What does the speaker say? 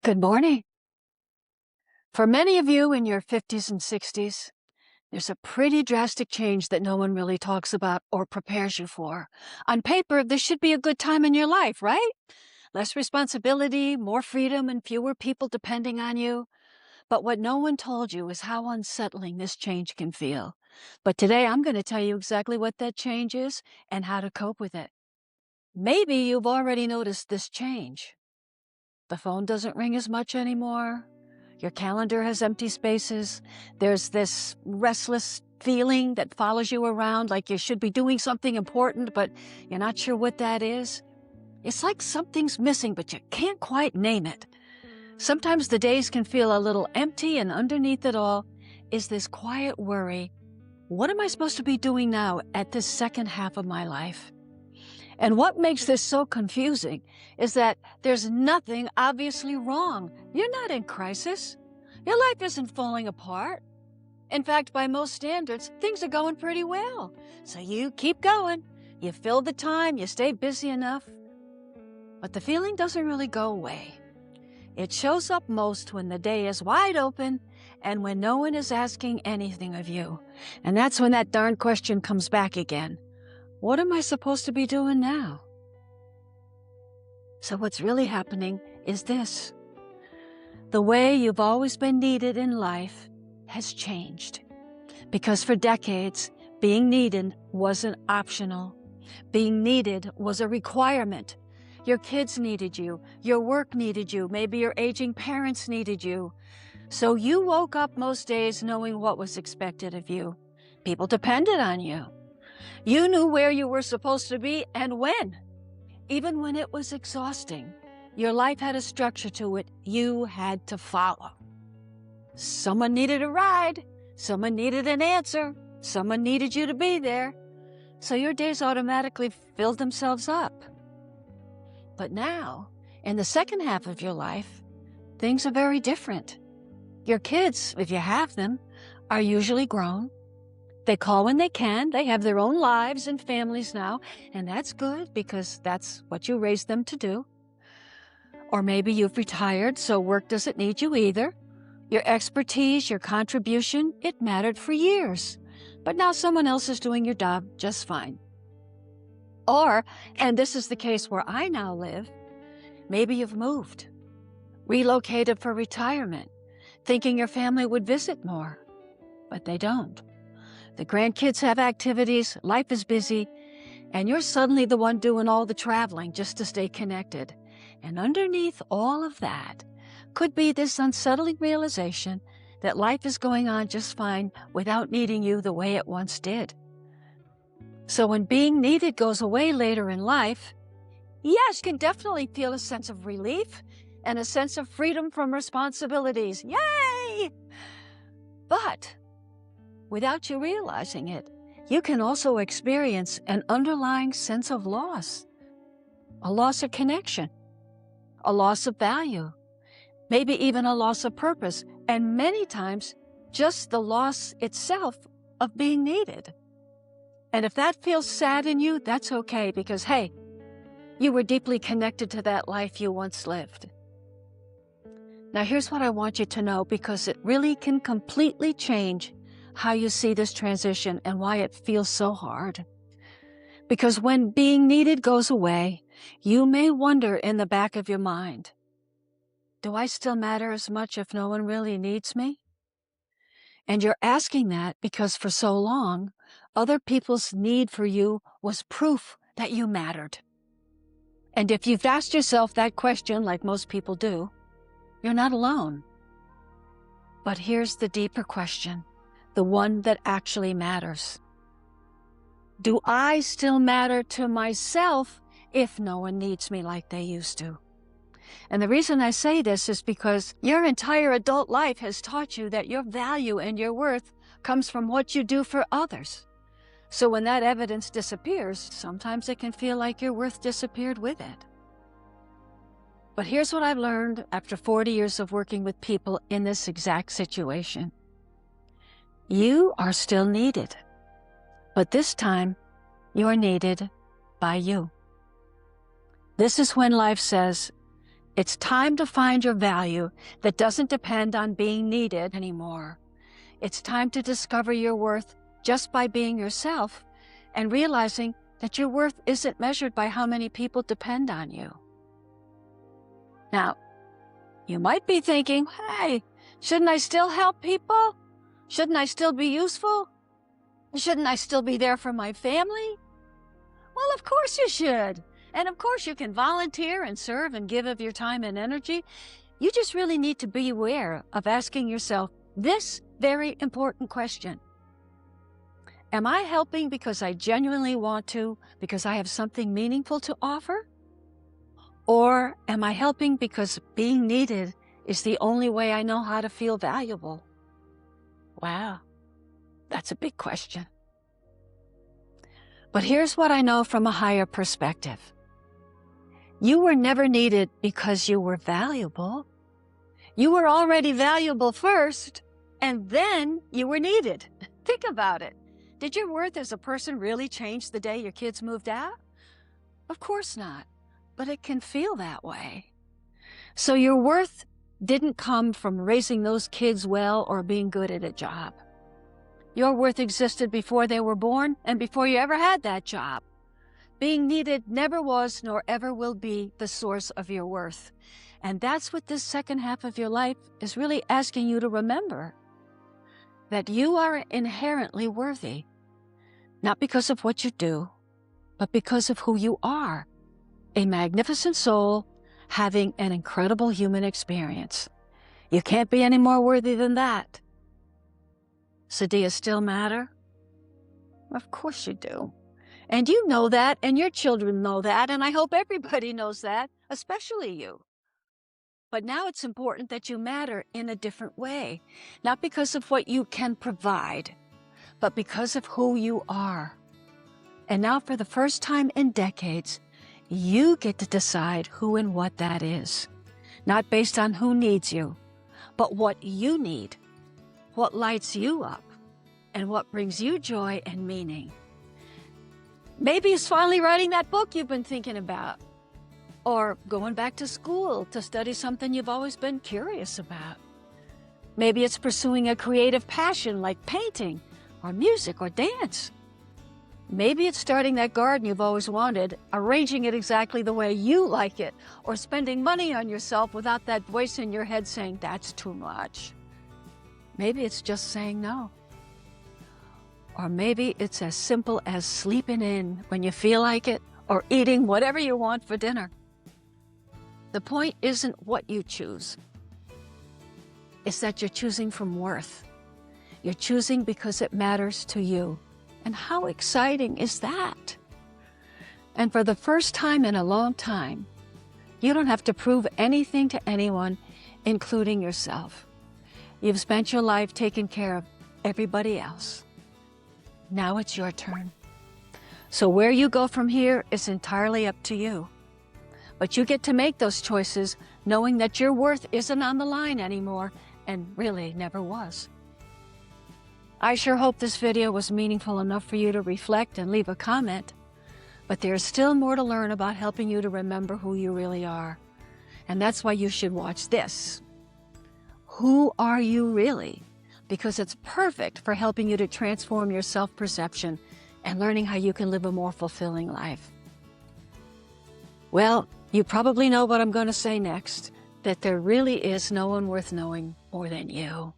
Good morning. For many of you in your 50s and 60s, there's a pretty drastic change that no one really talks about or prepares you for. On paper, this should be a good time in your life, right? Less responsibility, more freedom, and fewer people depending on you. But what no one told you is how unsettling this change can feel. But today I'm going to tell you exactly what that change is and how to cope with it. Maybe you've already noticed this change. The phone doesn't ring as much anymore. Your calendar has empty spaces. There's this restless feeling that follows you around like you should be doing something important, but you're not sure what that is. It's like something's missing, but you can't quite name it. Sometimes the days can feel a little empty, and underneath it all is this quiet worry. What am I supposed to be doing now at this second half of my life? And what makes this so confusing is that there's nothing obviously wrong. You're not in crisis. Your life isn't falling apart. In fact, by most standards, things are going pretty well. So you keep going. You fill the time, you stay busy enough. But the feeling doesn't really go away. It shows up most when the day is wide open and when no one is asking anything of you. And that's when that darn question comes back again. What am I supposed to be doing now? So what's really happening is this. The way you've always been needed in life has changed. Because for decades, being needed wasn't optional. Being needed was a requirement. Your kids needed you. Your work needed you. Maybe your aging parents needed you. So you woke up most days knowing what was expected of you. People depended on you. You knew where you were supposed to be and when. Even when it was exhausting, your life had a structure to it you had to follow. Someone needed a ride. Someone needed an answer. Someone needed you to be there. So your days automatically filled themselves up. But now, in the second half of your life, things are very different. Your kids, if you have them, are usually grown. They call when they can. They have their own lives and families now, and that's good because that's what you raised them to do. Or maybe you've retired, so work doesn't need you either. Your expertise, your contribution, it mattered for years. But now someone else is doing your job just fine. Or, and this is the case where I now live, maybe you've moved, relocated for retirement, thinking your family would visit more, but they don't. The grandkids have activities, life is busy, and you're suddenly the one doing all the traveling just to stay connected. And underneath all of that could be this unsettling realization that life is going on just fine without needing you the way it once did. So when being needed goes away later in life, yes, you can definitely feel a sense of relief and a sense of freedom from responsibilities. Yay! But without you realizing it, you can also experience an underlying sense of loss, a loss of connection, a loss of value, maybe even a loss of purpose, and many times just the loss itself of being needed. And if that feels sad in you, that's okay because, hey, you were deeply connected to that life you once lived. Now, here's what I want you to know because it really can completely change how you see this transition and why it feels so hard. Because when being needed goes away, you may wonder in the back of your mind, do I still matter as much if no one really needs me? And you're asking that because for so long, other people's need for you was proof that you mattered. And if you've asked yourself that question, like most people do, you're not alone. But here's the deeper question, the one that actually matters. Do I still matter to myself if no one needs me like they used to? And the reason I say this is because your entire adult life has taught you that your value and your worth comes from what you do for others. So when that evidence disappears, sometimes it can feel like your worth disappeared with it. But here's what I've learned after 40 years of working with people in this exact situation. You are still needed, but this time you're needed by you. This is when life says, It's time to find your value that doesn't depend on being needed anymore. It's time to discover your worth just by being yourself and realizing that your worth isn't measured by how many people depend on you. Now, you might be thinking, hey, shouldn't I still help people? Shouldn't I still be useful? Shouldn't I still be there for my family? Well, of course you should. And of course you can volunteer and serve and give of your time and energy. You just really need to be aware of asking yourself this very important question. Am I helping because I genuinely want to, because I have something meaningful to offer? Or am I helping because being needed is the only way I know how to feel valuable? Wow, that's a big question. But here's what I know from a higher perspective. You were never needed because you were valuable. You were already valuable first, and then you were needed. Think about it. Did your worth as a person really change the day your kids moved out? Of course not, but it can feel that way. So your worth didn't come from raising those kids well or being good at a job. Your worth existed before they were born and before you ever had that job. Being needed never was nor ever will be the source of your worth. And that's what this second half of your life is really asking you to remember. That you are inherently worthy. Not because of what you do, but because of who you are. A magnificent soul having an incredible human experience. You can't be any more worthy than that. So do you still matter? Of course you do. And you know that, and your children know that, and I hope everybody knows that, especially you. But now it's important that you matter in a different way, not because of what you can provide, but because of who you are. And now for the first time in decades, you get to decide who and what that is. Not based on who needs you, but what you need, what lights you up, and what brings you joy and meaning. Maybe it's finally writing that book you've been thinking about, or going back to school to study something you've always been curious about. Maybe it's pursuing a creative passion like painting, or music, or dance. Maybe it's starting that garden you've always wanted, arranging it exactly the way you like it, or spending money on yourself without that voice in your head saying, that's too much. Maybe it's just saying no. Or maybe it's as simple as sleeping in when you feel like it, or eating whatever you want for dinner. The point isn't what you choose. It's that you're choosing from worth. You're choosing because it matters to you. And how exciting is that? And for the first time in a long time, you don't have to prove anything to anyone, including yourself. You've spent your life taking care of everybody else. Now it's your turn. So where you go from here is entirely up to you. But you get to make those choices knowing that your worth isn't on the line anymore and really never was. I sure hope this video was meaningful enough for you to reflect and leave a comment, but there's still more to learn about helping you to remember who you really are. And that's why you should watch this. Who are you really? Because it's perfect for helping you to transform your self-perception and learning how you can live a more fulfilling life. Well, you probably know what I'm going to say next, that there really is no one worth knowing more than you.